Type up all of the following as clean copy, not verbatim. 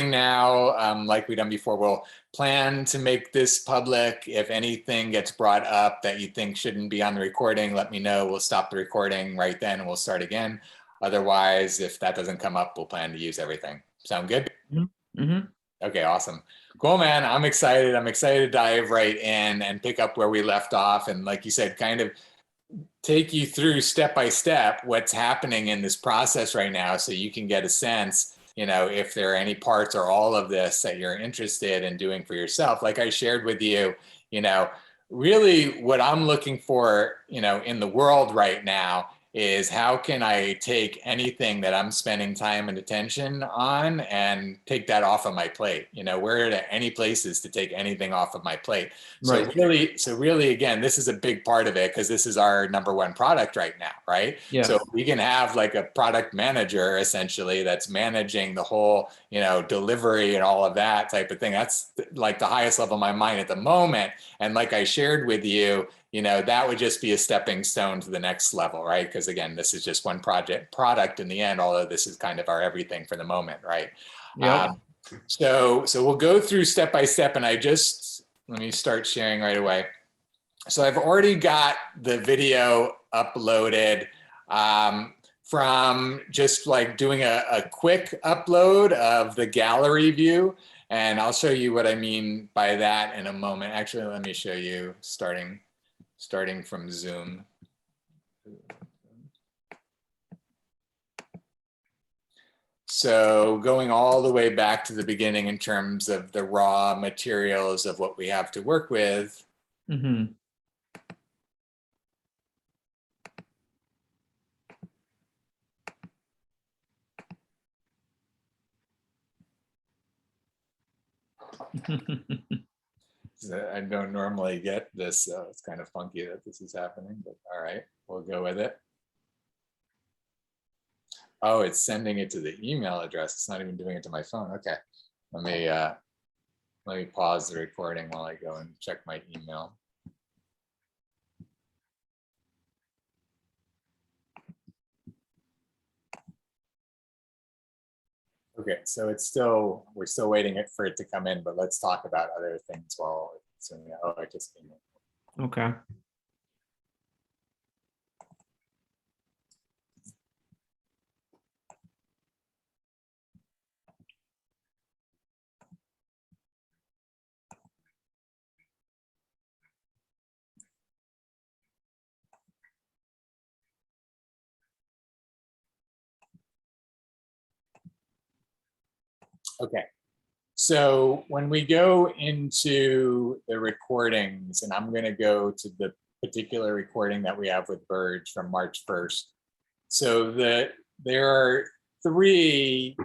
recording now, like we've done before. We'll plan to make this public. If anything gets brought up that you think shouldn't be on the recording, let me know. We'll stop the recording right then and we'll start again. Otherwise, if that doesn't come up, we'll plan to use everything. Sound good? Mm-hmm. Okay, awesome. Cool, man. I'm excited. I'm excited to dive right in and pick up where we left off. And like you said, kind of take you through step by step what's happening in this process right now so you can get a sense, you know, if there are any parts or all of this that you're interested in doing for yourself. Like I shared with you, you know, really what I'm looking for, you know, in the world right now is how can I take anything that I'm spending time and attention on and take that off of my plate? You know, where are there any places to take anything off of my plate? So Right. really, again, this is a big part of it because this is our #1 product right now, right? Yeah. So we can have like a product manager essentially that's managing the whole, you know, delivery and all of that type of thing. That's like the highest level of my mind at the moment. And like I shared with you, you know, that would just be a stepping stone to the next level, right? Because again, this is just one product in the end, although this is kind of our everything for the moment, right? Yep. So we'll go through step by step, and let me start sharing right away. So I've already got the video uploaded from just like doing a quick upload of the gallery view. And I'll show you what I mean by that in a moment. Actually, let me show you starting from Zoom. So going all the way back to the beginning in terms of the raw materials of what we have to work with. Mm-hmm. I don't normally get this, so it's kind of funky that this is happening, but all right, we'll go with it. Oh, it's sending it to the email address. It's not even doing it to my phone. Okay, let me pause the recording while I go and check my email. Okay, so we're still waiting for it to come in, but let's talk about other things while it's in. Oh, I just came in. Okay. Okay, so when we go into the recordings, and I'm going to go to the particular recording that we have with Burge from March 1st. So there are 3.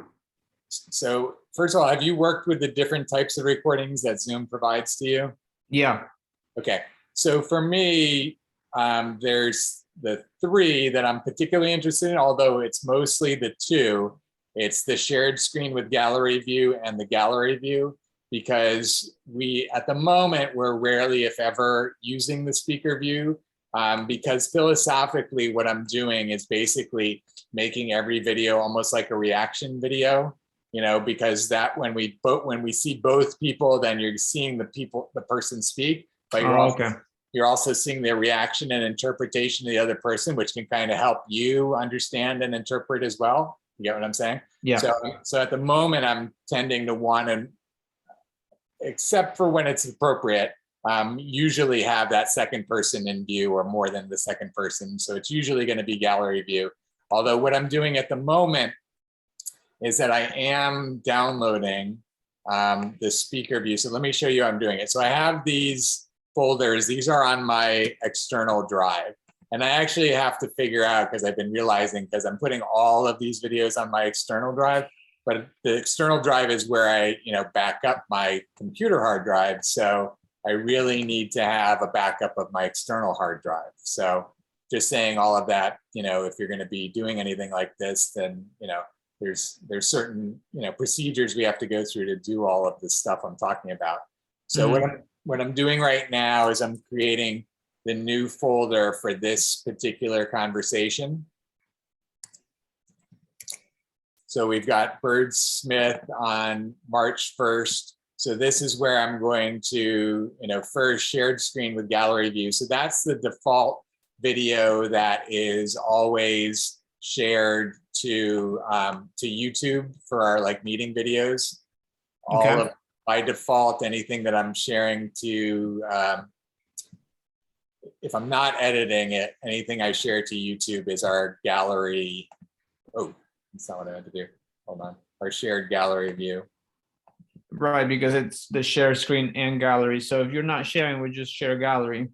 So first of all, have you worked with the different types of recordings that Zoom provides to you? Yeah. Okay, so for me, there's the 3 that I'm particularly interested in, although it's mostly the 2. It's the shared screen with gallery view and the gallery view, because at the moment, we're rarely, if ever, using the speaker view, because philosophically, what I'm doing is basically making every video almost like a reaction video, you know, because that when we see both people, then you're seeing the person speak, but you're also seeing their reaction and interpretation of the other person, which can kind of help you understand and interpret as well. You get what I'm saying? Yeah. So at the moment, I'm tending to want to, except for when it's appropriate, usually have that second person in view or more than the second person. So it's usually going to be gallery view. Although what I'm doing at the moment is that I am downloading the speaker view. So let me show you how I'm doing it. So I have these folders. These are on my external drive. And I actually have to figure out, because I've been realizing, because I'm putting all of these videos on my external drive, but the external drive is where I, you know, back up my computer hard drive. So I really need to have a backup of my external hard drive. So just saying all of that, you know, if you're going to be doing anything like this, then, you know, there's certain, you know, procedures we have to go through to do all of this stuff I'm talking about. So what I'm doing right now is I'm creating the new folder for this particular conversation. So we've got Bird Smith on March 1st. So this is where I'm going to, first shared screen with gallery view. So that's the default video that is always shared to YouTube for our like meeting videos. All of, by default, anything that I'm sharing to, if I'm not editing it, anything I share to YouTube is our gallery. Oh, that's not what I meant to do. Hold on. Our shared gallery view. Right, because it's the share screen and gallery. So if you're not sharing, we just share gallery.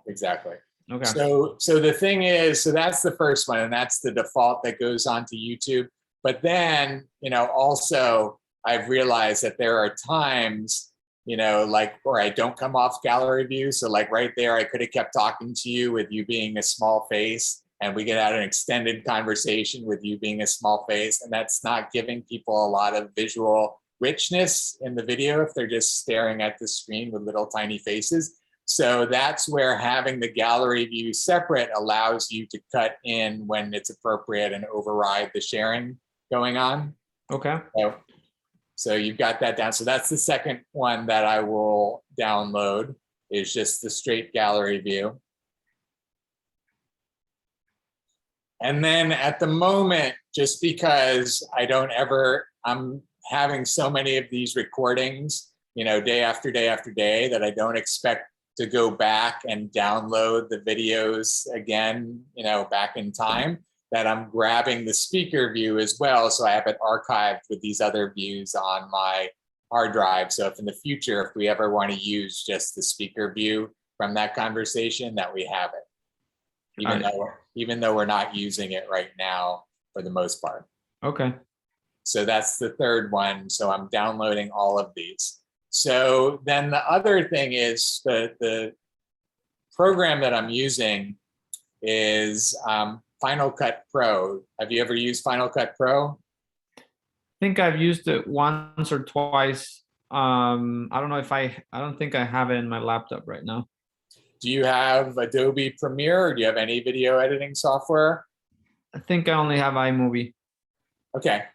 Exactly. Okay. So the thing is, so that's the first one, and that's the default that goes onto YouTube. But then, also I've realized that there are times, like where I don't come off gallery view. So like right there, I could have kept talking to you with you being a small face, and we could have an extended conversation with you being a small face, and that's not giving people a lot of visual richness in the video if they're just staring at the screen with little tiny faces. So that's where having the gallery view separate allows you to cut in when it's appropriate and override the sharing going on. Okay. So you've got that down. So that's the second one that I will download, is just the straight gallery view. And then at the moment, just because I'm having so many of these recordings, day after day after day, that I don't expect to go back and download the videos again, back in time, that I'm grabbing the speaker view as well. So I have it archived with these other views on my hard drive. So if in the future, if we ever want to use just the speaker view from that conversation, that we have it, even though we're not using it right now for the most part. Okay. So that's the third one. So I'm downloading all of these. So then the other thing is the program that I'm using is Final Cut Pro. Have you ever used Final Cut Pro? I think I've used it once or twice. I don't know if I don't think I have it in my laptop right now. Do you have Adobe Premiere, or do you have any video editing software? I think I only have iMovie. Okay.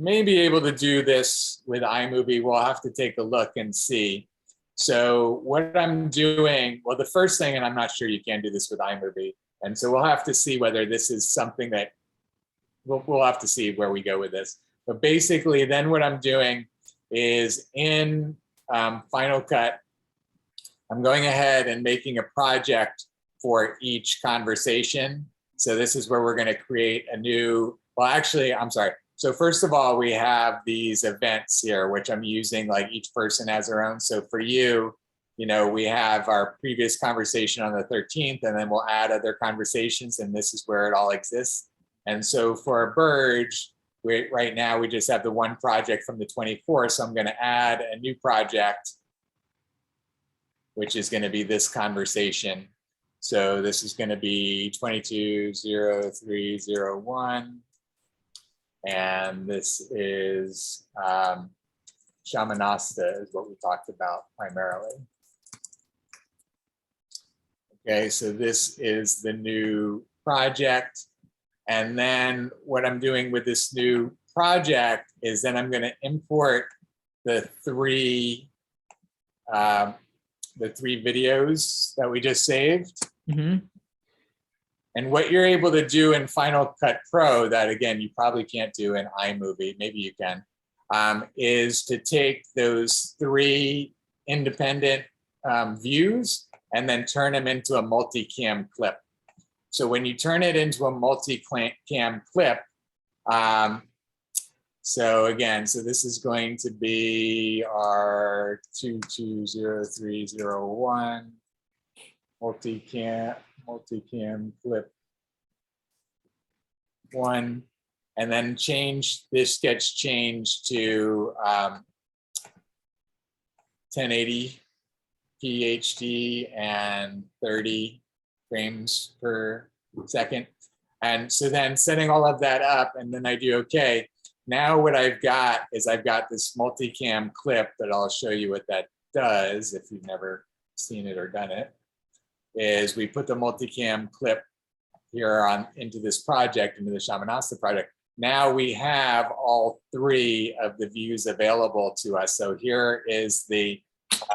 May be able to do this with iMovie. We'll have to take a look and see. So what I'm doing, well, the first thing, and I'm not sure you can do this with iMovie, and so we'll have to see whether this is something that we'll have to see where we go with this. But basically, then what I'm doing is in Final Cut, I'm going ahead and making a project for each conversation. So this is where we're going to create a new, well, actually, I'm sorry. So first of all, we have these events here, which I'm using, like each person has their own. So for you, we have our previous conversation on the 13th, and then we'll add other conversations, and this is where it all exists. And so for Burge, right now we just have the one project from the 24th. So I'm going to add a new project, which is going to be this conversation. So this is going to be 220301. And this is Shamanasta is what we talked about primarily. Okay, so this is the new project. And then what I'm doing with this new project is then I'm going to import the three videos that we just saved. Mm-hmm. And what you're able to do in Final Cut Pro, that again, you probably can't do in iMovie, maybe you can, is to take those three independent views and then turn them into a multi-cam clip. So when you turn it into a multi-cam clip, so again, so this is going to be our 220301 multi-cam clip 1, and then this gets changed to 1080p HD and 30 frames per second. And so then setting all of that up, and then I do okay. Now what I've got is I've got this multicam clip that I'll show you what that does if you've never seen it or done it. Is we put the multicam clip here into this project, into the Shamanasta project. now we have all three of the views available to us. So here is the,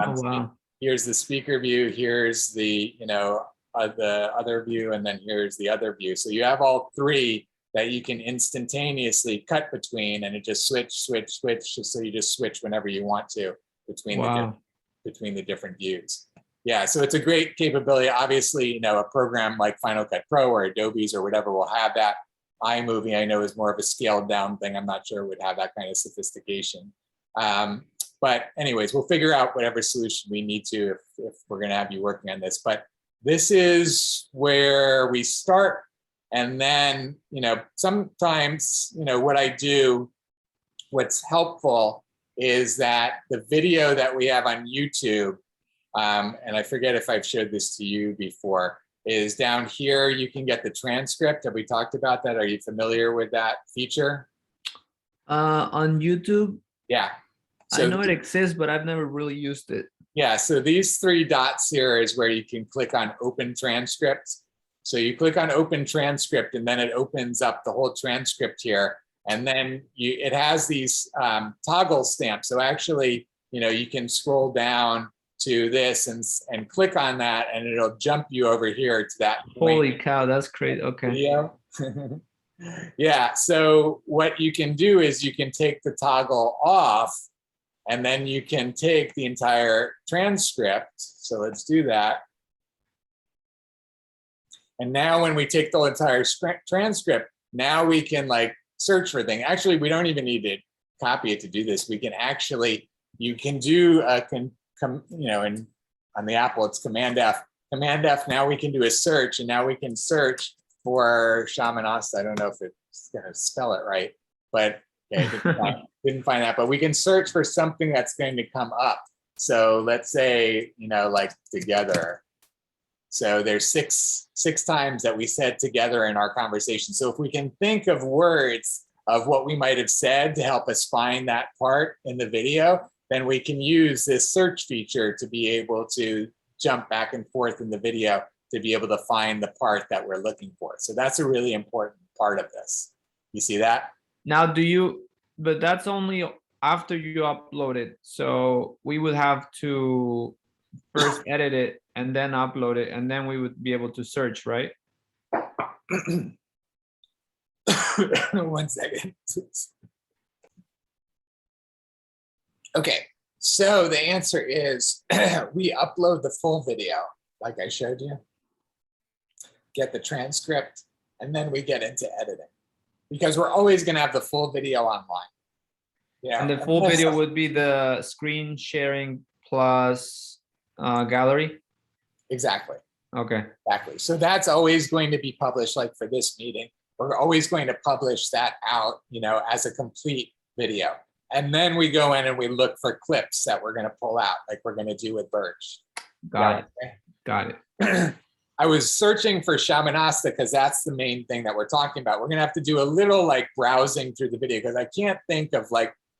Oh, wow. here's the speaker view, here's the, the other view, and then here's the other view. So you have all three that you can instantaneously cut between, and it just switch. So you just switch whenever you want to between the different views. Yeah, so it's a great capability. Obviously, a program like Final Cut Pro or Adobe's or whatever will have that. iMovie, I know, is more of a scaled down thing. I'm not sure it would have that kind of sophistication. But anyways, we'll figure out whatever solution we need to if we're going to have you working on this. But this is where we start. And then, sometimes, what I do, what's helpful is that the video that we have on YouTube, and I forget if I've showed this to you before, is down here. You can get the transcript. Have we talked about that? Are you familiar with that feature? On YouTube? Yeah. So I know it exists, but I've never really used it. Yeah, so these three dots here is where you can click on Open Transcript. So you click on Open Transcript, and then it opens up the whole transcript here. And then it has these toggle stamps. So actually, you can scroll down to this and click on that, and it'll jump you over here to that. Holy cow, that's crazy. Okay. Video. Yeah, so what you can do is you can take the toggle off, and then you can take the entire transcript. So let's do that. And now when we take the entire transcript, now we can search for things. Actually, we don't even need to copy it to do this. We can actually, you can do on the Apple, it's Command F. Command F, now we can do a search, and now we can search for Shamanasta. I don't know if it's gonna spell it right, but okay, didn't find that, but we can search for something that's going to come up. So let's say, together. So there's six times that we said together in our conversation. So if we can think of words of what we might have said to help us find that part in the video, then we can use this search feature to be able to jump back and forth in the video to be able to find the part that we're looking for. So that's a really important part of this. You see that? Now, but that's only after you upload it. So we would have to first edit it and then upload it, and then we would be able to search, right? 1 second. Okay, so the answer is we upload the full video, like I showed you, get the transcript, and then we get into editing, because we're always going to have the full video online. Yeah, and the full video would be the screen sharing plus gallery. Exactly. Okay. Exactly. So that's always going to be published. Like for this meeting, we're always going to publish that out, as a complete video. And then we go in and we look for clips that we're going to pull out, like we're going to do with Birch. Got it. I was searching for Shamanasta because that's the main thing that we're talking about. We're going to have to do a little browsing through the video, because I can't think of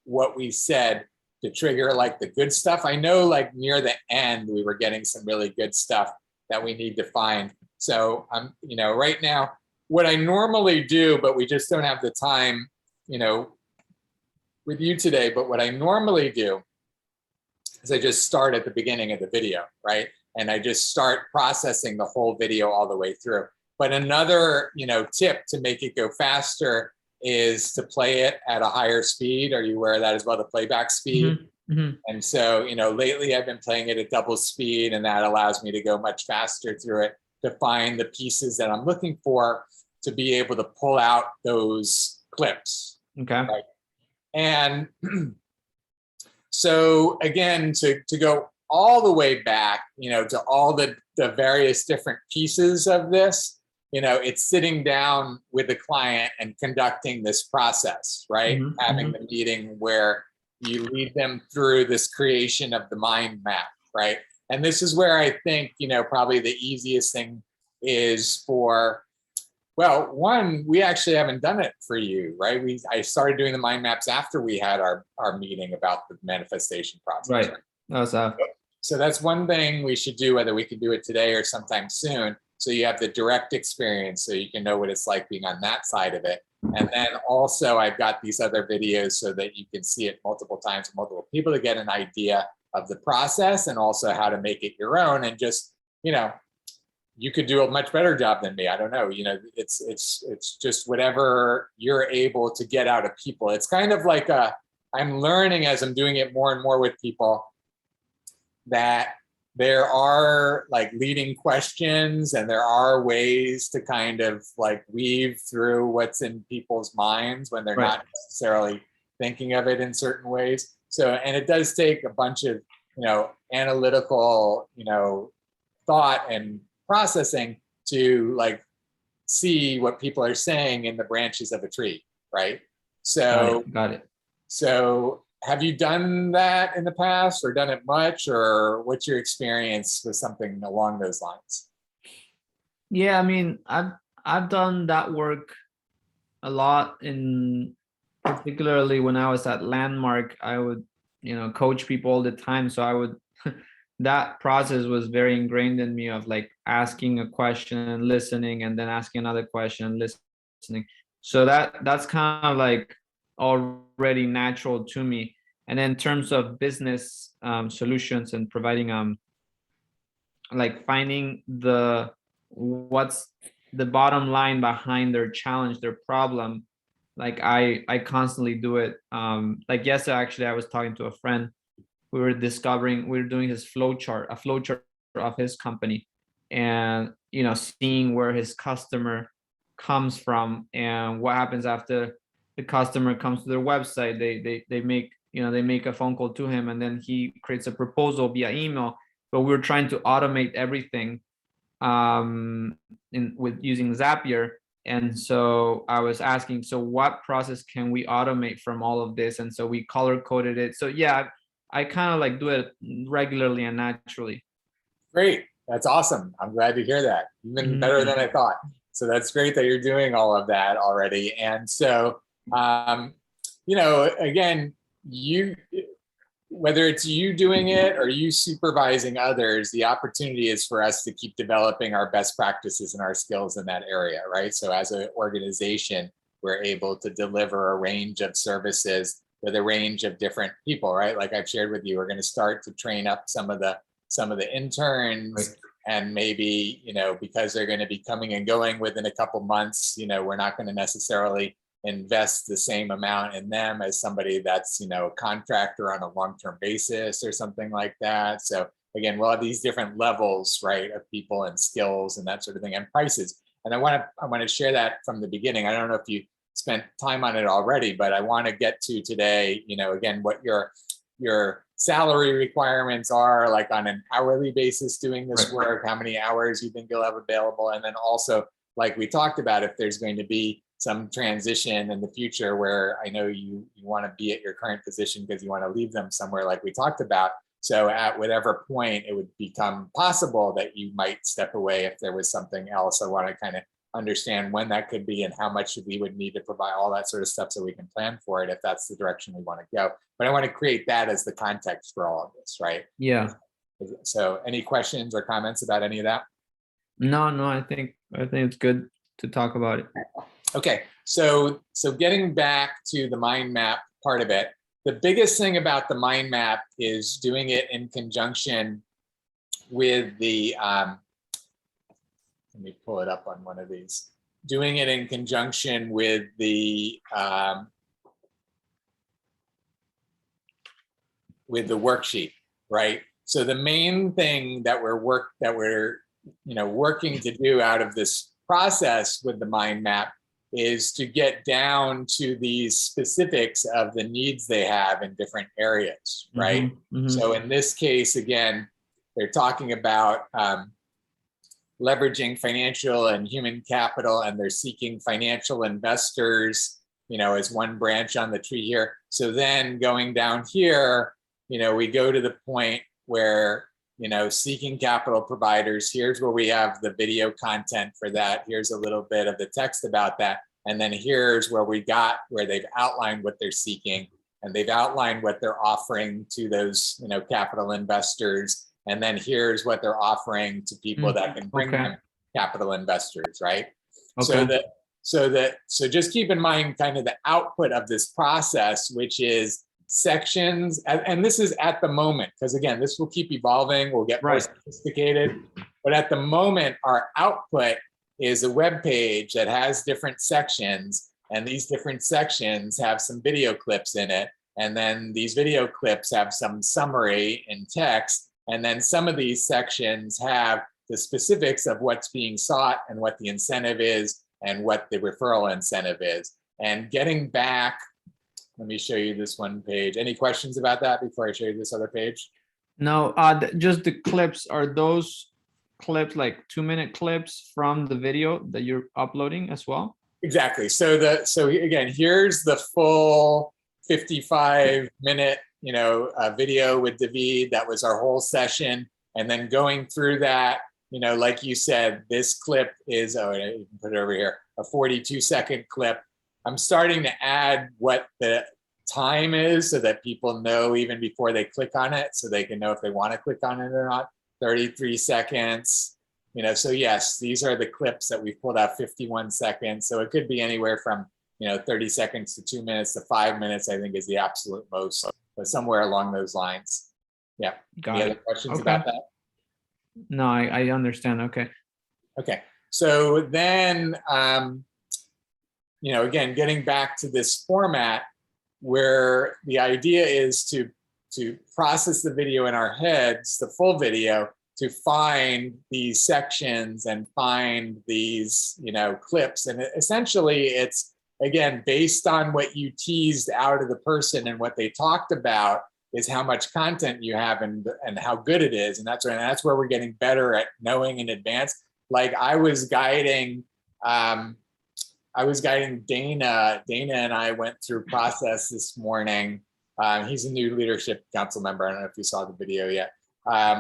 what we said to trigger the good stuff. I know near the end we were getting some really good stuff that we need to find. So right now, what I normally do, but we just don't have the time, with you today, but what I normally do is I just start at the beginning of the video, right? And I just start processing the whole video all the way through. But another, tip to make it go faster is to play it at a higher speed. Are you aware of that as well, the playback speed? Mm-hmm. And so, lately I've been playing it at double speed, and that allows me to go much faster through it to find the pieces that I'm looking for to be able to pull out those clips. Okay. Right? And so again, to go all the way back, to all the various different pieces of this, it's sitting down with the client and conducting this process, right? Mm-hmm. Having the meeting where you lead them through this creation of the mind map, right? And this is where I think, probably the easiest thing is for, well, one, we actually haven't done it for you, right? I started doing the mind maps after we had our meeting about the manifestation process. Right. So that's one thing we should do, whether we can do it today or sometime soon. So you have the direct experience, so you can know what it's like being on that side of it. And then also I've got these other videos so that you can see it multiple times with multiple people to get an idea of the process and also how to make it your own. And just, you could do a much better job than me. I don't know, it's just whatever you're able to get out of people. It's kind of like I'm learning as I'm doing it more and more with people that there are like leading questions and there are ways to kind of like weave through what's in people's minds when they're not necessarily thinking of it in certain ways. So, and it does take a bunch of, analytical, thought and processing to like see what people are saying in the branches of a tree, right? So, got it. So have you done that in the past or done it much, or what's your experience with something along those lines? Yeah, I mean, I've done that work a lot, in particularly when I was at Landmark. I would, coach people all the time. So I would that process was very ingrained in me, of like asking a question and listening, and then asking another question and listening. So that's kind of like already natural to me. And in terms of business solutions and providing like finding what's the bottom line behind their challenge, their problem, like I constantly do it. Like yesterday, actually, I was talking to a friend. We were doing his a flow chart of his company, and seeing where his customer comes from and what happens after the customer comes to their website. They make a phone call to him, and then he creates a proposal via email. But we're trying to automate everything with using Zapier. And so I was asking, so what process can we automate from all of this? And so we color coded it. So yeah, I kind of like do it regularly and naturally. Great. That's awesome. I'm glad to hear that. Even better than I thought. So that's great that you're doing all of that already. And so, again, whether it's you doing it or you supervising others, the opportunity is for us to keep developing our best practices and our skills in that area, right? So as an organization, we're able to deliver a range of services with a range of different people, right? Like I've shared with you, we're going to start to train up some of the interns, right. And maybe, because they're going to be coming and going within a couple months, we're not going to necessarily invest the same amount in them as somebody that's, a contractor on a long-term basis or something like that. So again, we'll have these different levels, right, of people and skills and that sort of thing, and prices. And I want to share that from the beginning. I don't know if you spent time on it already, but I want to get to today, again, what your salary requirements are, like on an hourly basis doing this work, how many hours you think you'll have available. And then also, like we talked about, if there's going to be some transition in the future where I know you want to be at your current position because you want to leave them somewhere, like we talked about. So at whatever point it would become possible that you might step away if there was something else. I want to kind of understand when that could be and how much we would need to provide, all that sort of stuff, so we can plan for it if that's the direction we want to go. But I want to create that as the context for all of this, right? Yeah. So any questions or comments about any of that? No, I think it's good to talk about it. Okay, so getting back to the mind map part of it, the biggest thing about the mind map is doing it in conjunction with the, let me pull it up on one of these, doing it in conjunction with the worksheet, right? So the main thing that we're working to do out of this process with the mind map is to get down to these specifics of the needs they have in different areas, right? So in this case, again, they're talking about leveraging financial and human capital, and they're seeking financial investors, as one branch on the tree here. So then going down here, we go to the point where, seeking capital providers, here's where we have the video content for that. Here's a little bit of the text about that. And then here's where where they've outlined what they're seeking, and they've outlined what they're offering to those, capital investors. And then here's what they're offering to people that can bring them capital investors, right? Okay. So just keep in mind kind of the output of this process, which is sections, and this is at the moment, because again, this will keep evolving, we'll get more Right. sophisticated, but at the moment, our output is a web page that has different sections, and these different sections have some video clips in it, and then these video clips have some summary in text, and then some of these sections have the specifics of what's being sought and what the incentive is and what the referral incentive is. And getting back, let me show you this one page. Any questions about that before I show you this other page? No, just the clips. Are those clips like 2-minute clips from the video that you're uploading as well? Exactly. So again, here's the full 55-minute video with David. That was our whole session. And then going through that, like you said, this clip is, you can put it over here, a 42-second clip. I'm starting to add what the time is so that people know even before they click on it, so they can know if they want to click on it or not. 33 seconds, so yes, these are the clips that we've pulled out, 51 seconds. So it could be anywhere from, 30 seconds to 2 minutes to 5 minutes, I think is the absolute most, but somewhere along those lines. Yeah. Got Any it. other questions Okay. about that? No, I understand. Okay. Okay. So then, again, getting back to this format where the idea is to process the video in our heads, the full video, to find these sections and find these, clips. And essentially it's, again, based on what you teased out of the person and what they talked about is how much content you have and how good it is. And that's where we're getting better at knowing in advance. Like I was guiding Dana. Dana and I went through process this morning. He's a new leadership council member. I don't know if you saw the video yet.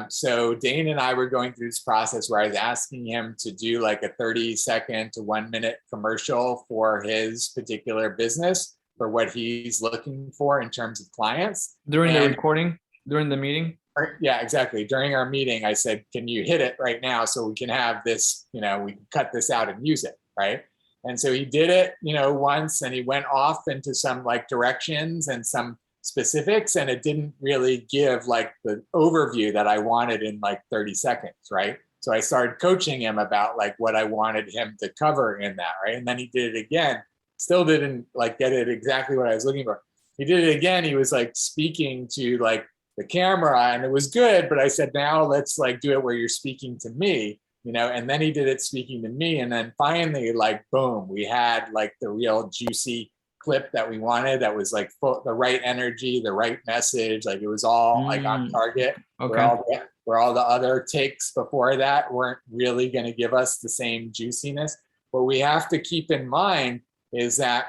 So Dana and I were going through this process where I was asking him to do like a 30-second to 1-minute commercial for his particular business for what he's looking for in terms of clients. During the recording, during the meeting? Yeah, exactly. During our meeting, I said, can you hit it right now so we can have this, we can cut this out and use it, right? And so he did it, once, and he went off into some like directions and some specifics, and it didn't really give like the overview that I wanted in like 30 seconds, right? So I started coaching him about like what I wanted him to cover in that, right? And then he did it again, still didn't like get it exactly what I was looking for. He did it again. He was like speaking to like the camera and it was good, but I said, now let's like do it where you're speaking to me, and then he did it speaking to me. And then finally, like, boom, we had like the real juicy clip that we wanted that was like full, the right energy, the right message. Like it was all like on target. Okay. Where all the other takes before that weren't really going to give us the same juiciness. What we have to keep in mind is that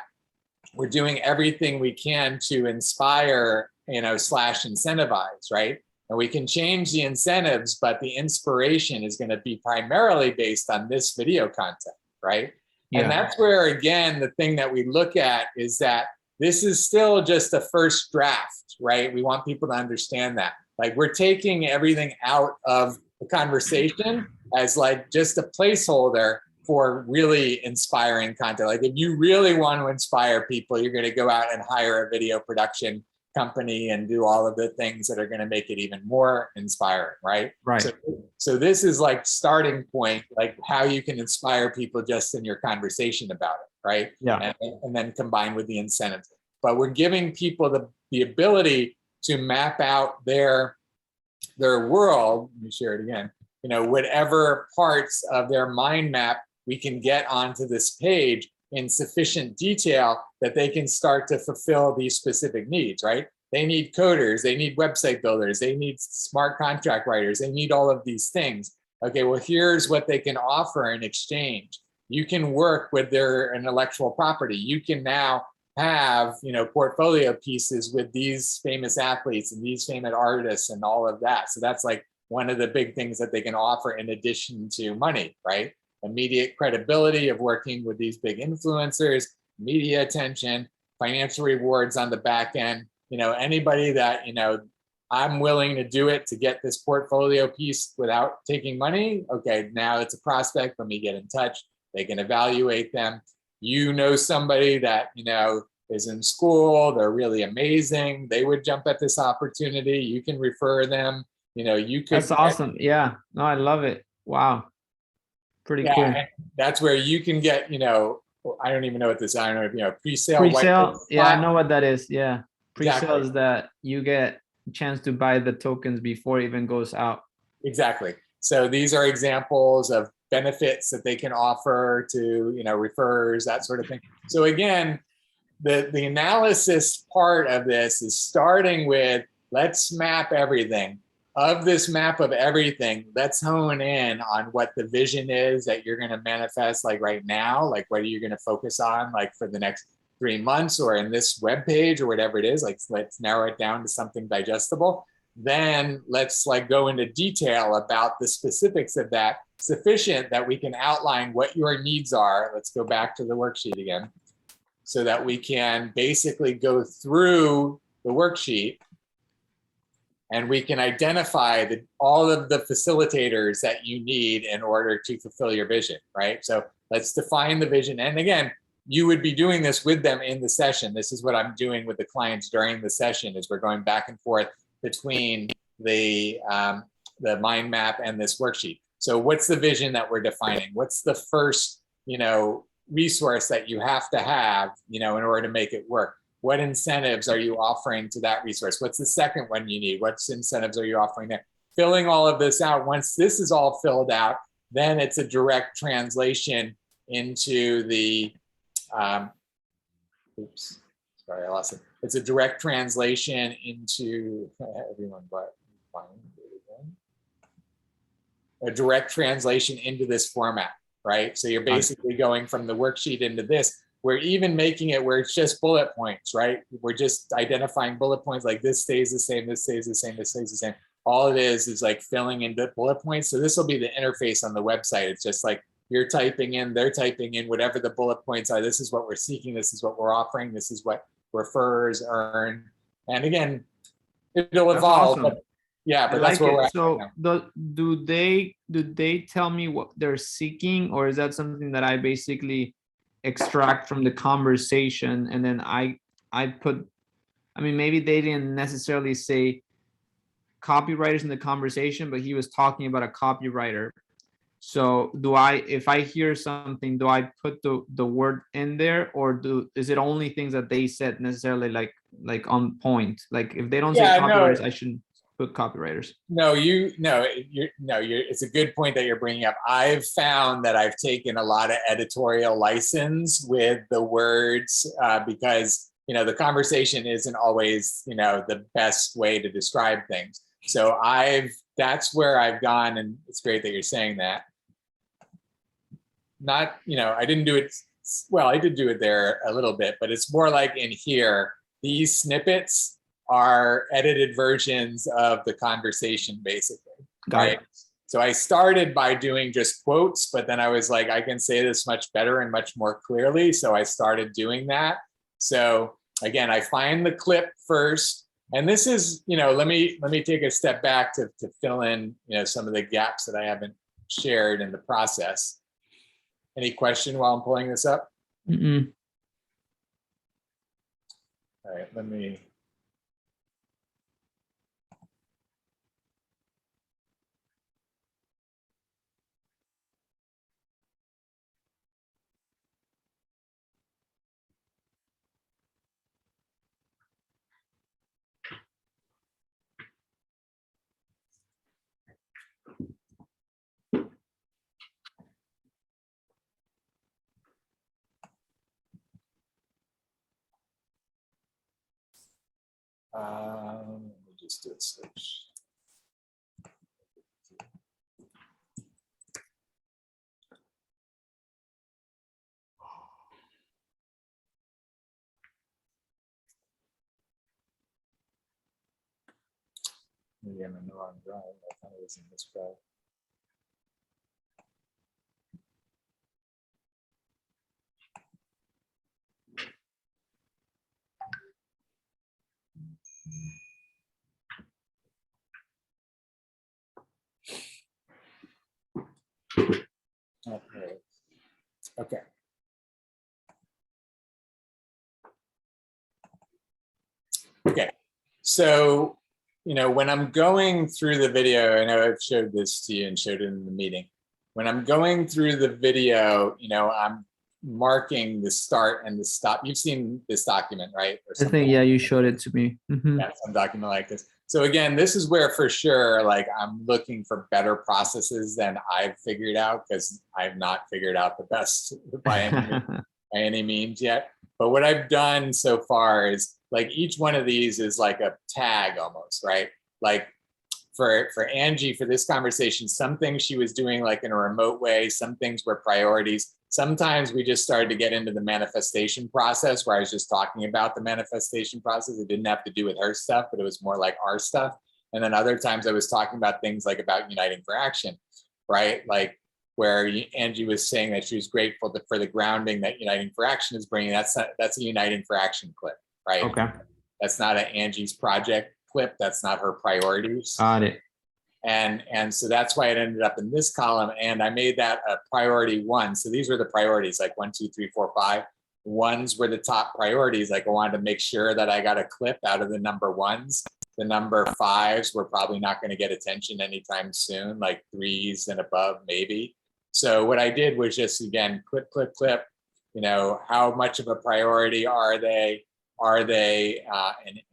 we're doing everything we can to inspire, / incentivize, right? And we can change the incentives, but the inspiration is going to be primarily based on this video content, right? Yeah. And that's where, again, the thing that we look at is that this is still just a first draft, right? We want people to understand that. Like we're taking everything out of the conversation as like just a placeholder for really inspiring content. Like if you really want to inspire people, you're going to go out and hire a video production company and do all of the things that are going to make it even more inspiring, right? Right. So this is like starting point, like how you can inspire people just in your conversation about it, right? Yeah. And then combined with the incentives. But we're giving people the ability to map out their world. Let me share it again. Whatever parts of their mind map we can get onto this page in sufficient detail that they can start to fulfill these specific needs, right? They need coders, they need website builders, they need smart contract writers, they need all of these things. Okay, well, here's what they can offer in exchange. You can work with their intellectual property. You can now have, portfolio pieces with these famous athletes and these famous artists and all of that. So that's like one of the big things that they can offer in addition to money, right? Immediate credibility of working with these big influencers, media attention, financial rewards on the back end. Anybody that, I'm willing to do it to get this portfolio piece without taking money. Okay, now it's a prospect. Let me get in touch. They can evaluate them. You know somebody that, you know, is in school, they're really amazing. They would jump at this opportunity. You can refer them. You know, you could. That's awesome. Yeah. No, I love it. Wow. Pretty Yeah, cool. and that's where you can get, you know, I don't even know what this, I don't know, you know, pre-sale white Pre-sale. Yeah, I spot. know what that is. Yeah. Pre-sale Exactly. is that you get a chance to buy the tokens before it even goes out. Exactly. So these are examples of benefits that they can offer to, you know, referrers, that sort of thing. So again, the analysis part of this is starting with, let's map everything. Of this map of everything, let's hone in on what the vision is that you're going to manifest, like right now, like what are you going to focus on, like for the next 3 months or in this web page or whatever it is. Like, let's narrow it down to something digestible. Then let's like go into detail about the specifics of that, sufficient that we can outline what your needs are. Let's go back to the worksheet again, so that we can basically go through the worksheet and we can identify all of the facilitators that you need in order to fulfill your vision, right? So let's define the vision. And again, you would be doing this with them in the session. This is what I'm doing with the clients during the session, is we're going back and forth between the mind map and this worksheet. So what's the vision that we're defining? What's the first, you know, resource that you have to have, you know, in order to make it work? What incentives are you offering to that resource? What's the second one you need? What incentives are you offering there? Filling all of this out. Once this is all filled out, then it's a direct translation into the, oops, sorry, I lost it. It's a direct translation into, everyone but find it again. A direct translation into this format, right? So you're basically going from the worksheet into this. We're even making it where it's just bullet points, right? We're just identifying bullet points, like this stays the same, this stays the same, this stays the same. All it is like filling in the bullet points. So this will be the interface on the website. It's just like you're typing in, they're typing in whatever the bullet points are. This is what we're seeking. This is what we're offering. This is what referrers earn. And again, it'll evolve. Awesome. But yeah, but I that's like where we're it. at. So right now. do they tell me what they're seeking, or is that something that I basically extract from the conversation and then I put, I mean, maybe they didn't necessarily say copywriters in the conversation, but he was talking about a copywriter. So do I, if I hear something, do I put the word in there, or is it only things that they said necessarily like on point? Like if they don't say copywriters, I shouldn't put copywriters. No, it's a good point that you're bringing up. I've found that I've taken a lot of editorial license with the words because, you know, the conversation isn't always, you know, the best way to describe things. So that's where I've gone, and it's great that you're saying that. Not, you know, I didn't do it, well, I did do it there a little bit, but it's more like in here, these snippets are edited versions of the conversation, basically, right? So I started by doing just quotes, but then I was like, I can say this much better and much more clearly. So I started doing that. So again, I find the clip first. And this is, you know, let me take a step back to fill in, you know, some of the gaps that I haven't shared in the process. Any question while I'm pulling this up? Mm-mm. All right, let me. Let me just do a switch. Maybe I'm in the wrong drive. I thought it was in this drive. Okay. So, when I'm going through the video, I know I've showed this to you and showed it in the meeting. When I'm going through the video, I'm marking the start and the stop. You've seen this document, right? Or I think, yeah, you showed it to me. Yeah, some document like this. So again, this is where for sure, like I'm looking for better processes than I've figured out, because I've not figured out the best by any means yet. But what I've done so far is like each one of these is like a tag almost, right? Like for Angie, for this conversation, some things she was doing like in a remote way, some things were priorities. Sometimes we just started to get into the manifestation process where I was just talking about the manifestation process. It didn't have to do with her stuff, but it was more like our stuff. And then other times I was talking about things like about uniting for action, right? Like where Angie was saying that she was grateful for the grounding that Uniting for Action is bringing. That's a Uniting for Action clip, right? Okay. That's not an Angie's project clip. That's not her priorities. Got it. And so that's why it ended up in this column. And I made that a priority 1. So these were the priorities, like 1, 2, 3, 4, 5. Ones were the top priorities. Like I wanted to make sure that I got a clip out of the number 1s. The number 5s were probably not going to get attention anytime soon, like 3s and above, maybe. So what I did was just, again, clip, clip, clip, how much of a priority are they? Are they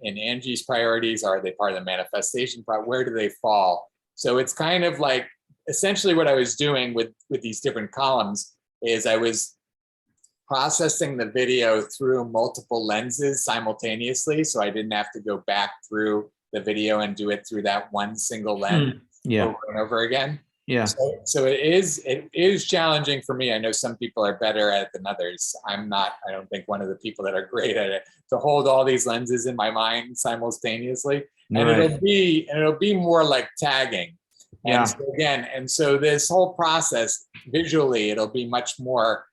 in Angie's priorities? Are they part of the manifestation? Where do they fall? So it's kind of like essentially what I was doing with these different columns is I was processing the video through multiple lenses simultaneously. So I didn't have to go back through the video and do it through that one single lens over and over again. Yeah. So it is challenging for me. I know some people are better at it than others. I'm not, I don't think, one of the people that are great at it, to hold all these lenses in my mind simultaneously. And it'll be more like tagging. Yeah. And so again, and so this whole process visually, it'll be much more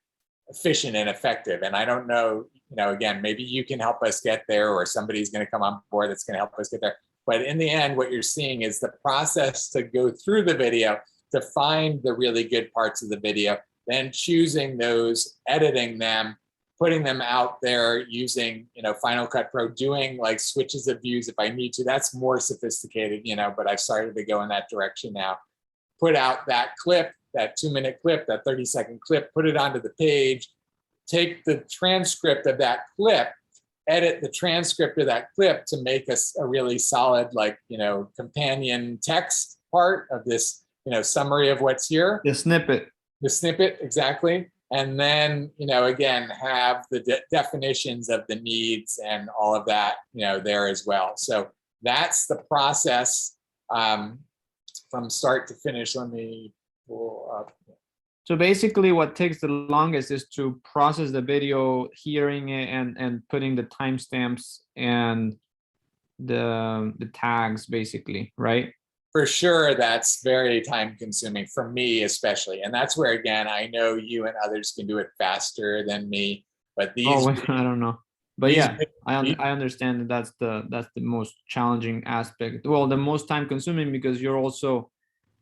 efficient and effective. And I don't know, again, maybe you can help us get there, or somebody's going to come on board that's going to help us get there. But in the end, what you're seeing is the process to go through the video, to find the really good parts of the video, then choosing those, editing them, putting them out there using, Final Cut Pro, doing like switches of views if I need to. That's more sophisticated, but I've started to go in that direction now. Put out that clip, that 2-minute clip, that 30-second clip, put it onto the page, take the transcript of that clip, edit the transcript of that clip to make us a really solid, like, companion text part of this, summary of what's here. The snippet, exactly. And then, again, have the definitions of the needs and all of that, there as well. So that's the process from start to finish. Let me pull up. So basically what takes the longest is to process the video, hearing it, and putting the timestamps and the tags, basically, right? For sure, that's very time consuming for me, especially. And that's where, again, I know you and others can do it faster than me, but these, I don't know. But yeah, I understand that that's the most challenging aspect. Well, the most time consuming, because you're also,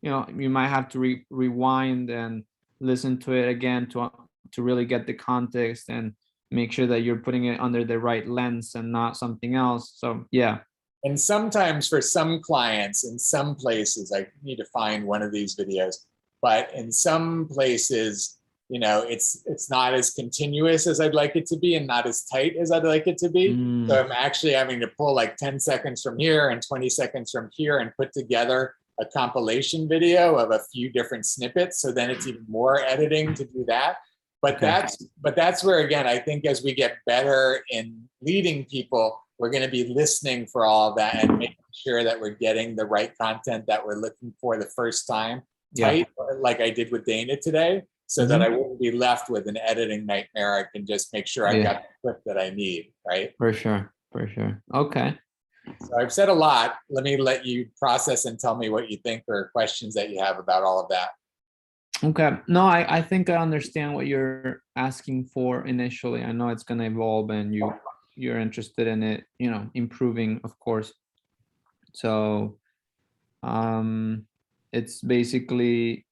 you might have to rewind and listen to it again to really get the context and make sure that you're putting it under the right lens and not something else. So yeah. And sometimes for some clients in some places, I need to find one of these videos, but in some places, it's not as continuous as I'd like it to be and not as tight as I'd like it to be. So I'm actually having to pull like 10 seconds from here and 20 seconds from here and put together a compilation video of a few different snippets. So then it's even more editing to do that. But that's where, again, I think as we get better in leading people, we're going to be listening for all of that and making sure that we're getting the right content that we're looking for the first time, tight, like I did with Dana today, so that I won't be left with an editing nightmare. I can just make sure I've got the clip that I need, right? For sure. Okay. So I've said a lot. Let me let you process and tell me what you think or questions that you have about all of that. Okay. No, I think I understand what you're asking for initially. I know it's going to evolve and you're interested in it, improving, of course. So it's basically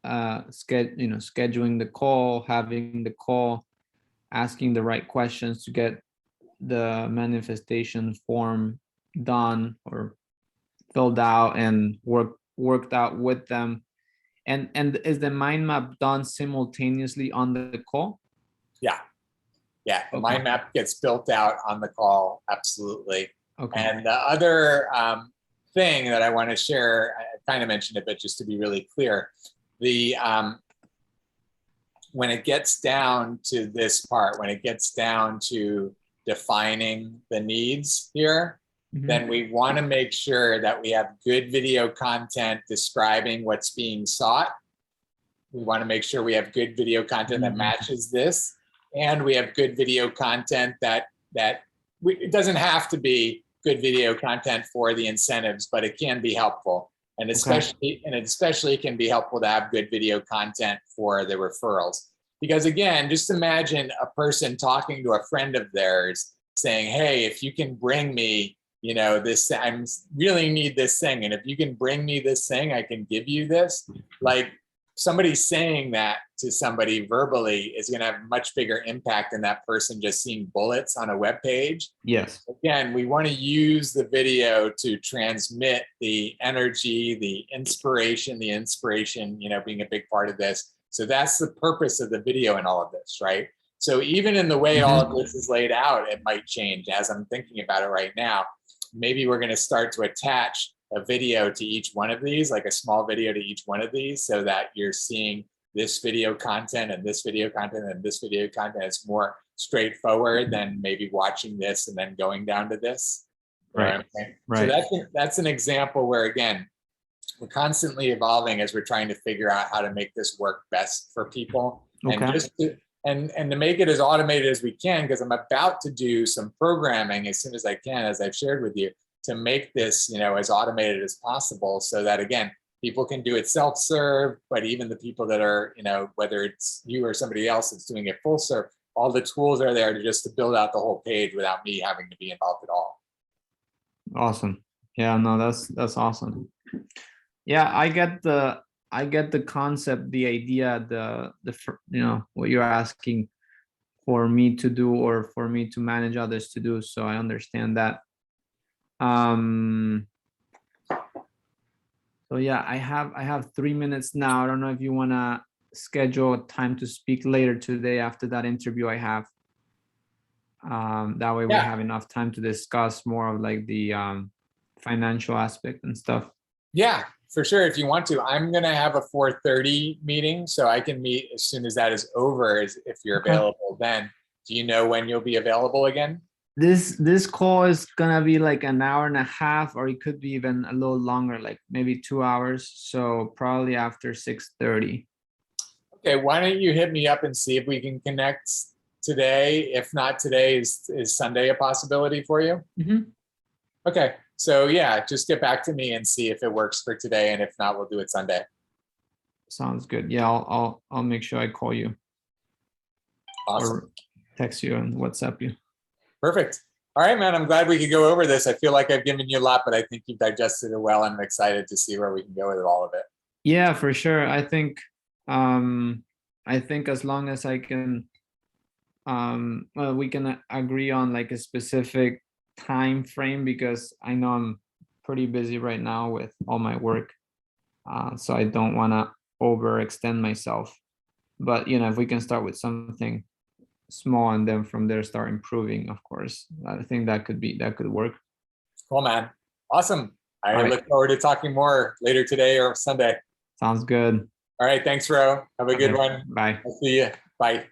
scheduling the call, having the call, asking the right questions to get the manifestation form done or filled out and worked out with them. And is the mind map done simultaneously on the call? Yeah. Yeah, the Okay. mind map gets built out on the call, absolutely. Okay. And the other thing that I want to share, I kind of mentioned it, but just to be really clear, the when it gets down to this part, when it gets down to defining the needs here, then we want to make sure that we have good video content describing what's being sought. We want to make sure we have good video content that matches this. And we have good video content it doesn't have to be good video content for the incentives, but it can be helpful. And especially can be helpful to have good video content for the referrals. Because again, just imagine a person talking to a friend of theirs saying, hey, if you can bring me, this, I really need this thing. And if you can bring me this thing, I can give you this. Like, somebody saying that to somebody verbally is going to have a much bigger impact than that person just seeing bullets on a web page. Yes. Again, we want to use the video to transmit the energy, the inspiration, being a big part of this. So that's the purpose of the video in all of this, right? So even in the way all of this is laid out, it might change as I'm thinking about it right now. Maybe we're going to start to attach a video to each one of these, like a small video to each one of these, so that you're seeing this video content and this video content and this video content. It's more straightforward than maybe watching this and then going down to this. Right. Right. So that's an example where, again, we're constantly evolving as we're trying to figure out how to make this work best for people. Okay. And just to make it as automated as we can, because I'm about to do some programming as soon as I can, as I've shared with you, to make this, as automated as possible, so that, again, people can do it self-serve, but even the people that are, whether it's you or somebody else that's doing it full serve, all the tools are there to build out the whole page without me having to be involved at all. Awesome. Yeah, no, that's awesome. Yeah, I get the concept, the idea, the what you're asking for me to do or for me to manage others to do. So I understand that. So yeah, I have 3 minutes now. I don't know if you want to schedule a time to speak later today after that interview I have. That way we have enough time to discuss more of like the financial aspect and stuff. Yeah, for sure. If you want to, I'm going to have a 4:30 meeting, so I can meet as soon as that is over, if you're available then. Do you know when you'll be available again? This call is gonna be like an hour and a half, or it could be even a little longer, like maybe 2 hours. So probably after 6:30. Okay, why don't you hit me up and see if we can connect today? If not today, is Sunday a possibility for you? Okay, so yeah, just get back to me and see if it works for today, and if not, we'll do it Sunday. Sounds good. Yeah, I'll make sure I call you. Awesome. Or text you and WhatsApp you. Perfect. All right, man. I'm glad we could go over this. I feel like I've given you a lot, but I think you've digested it well. I'm excited to see where we can go with all of it. Yeah, for sure. I think as long as I can, we can agree on like a specific time frame, because I know I'm pretty busy right now with all my work. So I don't want to overextend myself. But, if we can start with something small and then from there start improving, of course, I think that could work. Cool, man. Awesome. I look forward to talking more later today or Sunday. Sounds good. All right. Thanks, Ro. Have a good one. Bye. I'll see you. Bye.